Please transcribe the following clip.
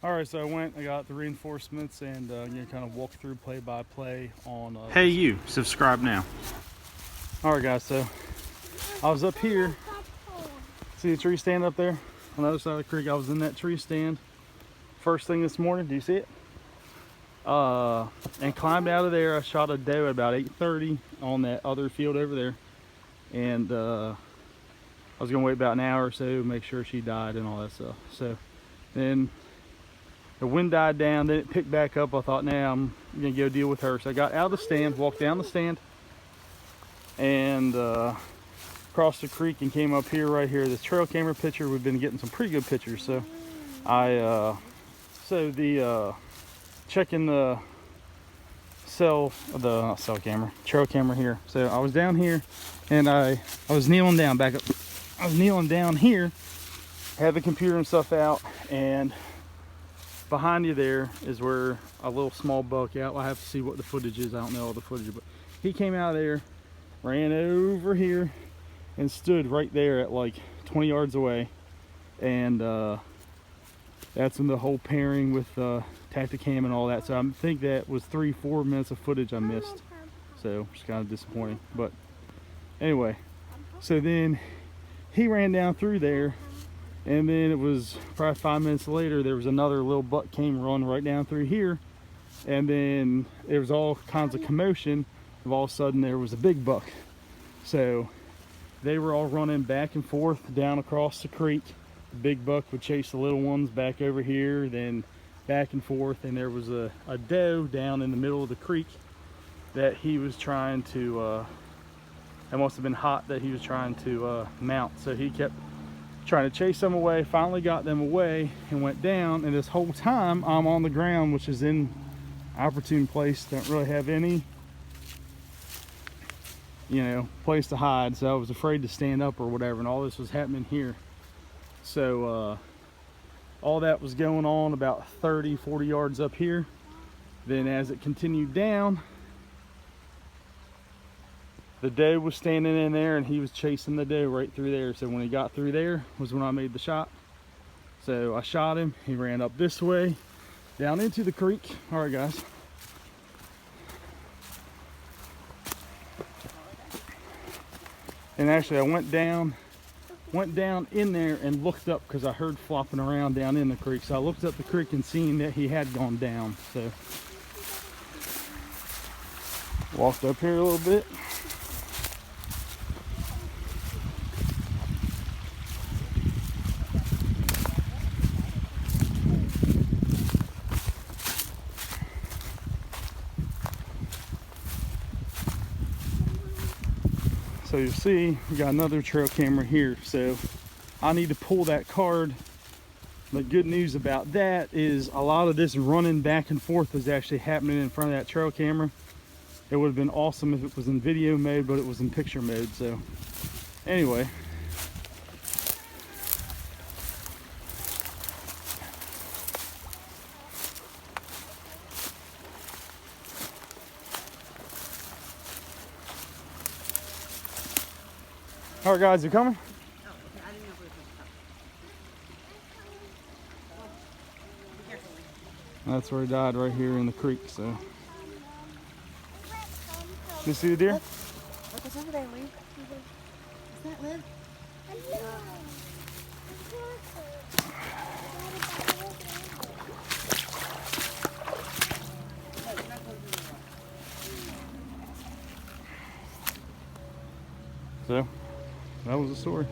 All right, so I got the reinforcements and kind of walk through play-by-play on. Hey, you subscribe now. All right, guys. So I was up here. See the tree stand up there on the other side of the creek? I was in that tree stand first thing this morning. Do you see it? And climbed out of there. I shot a doe at about 8:30 on that other field over there, and I was gonna wait about an hour or so, make sure she died and all that stuff. So then the wind died down, then it picked back up. I thought, nah, I'm gonna go deal with her. So I got out of the stand, walked down the stand, and crossed the creek and came up here, right here. This trail camera picture, we've been getting some pretty good pictures. So checking the trail camera here. So I was down here and I was kneeling down, back up. I was kneeling down here, had the computer and stuff out, and behind you there is where a little small buck out. I have to see what the footage is. I don't know all the footage, but he came out of there, ran over here, and stood right there at like 20 yards away. And that's when the whole pairing with Tacticam and all that. So I think that was 3-4 minutes of footage I missed. So it's kind of disappointing. But anyway, so then he ran down through there. And then it was probably 5 minutes later, there was another little buck came running right down through here. And then there was all kinds of commotion. And all of a sudden there was a big buck. So they were all running back and forth down across the creek. The big buck would chase the little ones back over here, then back and forth. And there was a doe down in the middle of the creek that he was trying to, it must have been hot that he was trying to mount. So he kept trying to chase them away, finally got them away and went down. And this whole time I'm on the ground, which is in opportune place, don't really have any place to hide, so I was afraid to stand up or whatever, and all this was happening here. So all that was going on about 30-40 yards up here. Then as it continued down, the doe was standing in there and he was chasing the doe right through there. So when he got through there was when I made the shot. So I shot him. He ran up this way down into the creek. All right, guys. And actually I went down in there and looked up because I heard flopping around down in the creek. So I looked up the creek and seen that he had gone down. So walked up here a little bit. So you see, we got another trail camera here. So I need to pull that card. The good news about that is a lot of this running back and forth is actually happening in front of that trail camera. It would have been awesome if it was in video mode, but it was in picture mode. So anyway. All right, guys, you coming? Oh, okay. I didn't know if we were supposed to come. Be careful. That's where he died, right here in the creek. So you see the deer? Look, it's over there, Lee. Is that Liv? So that was the story.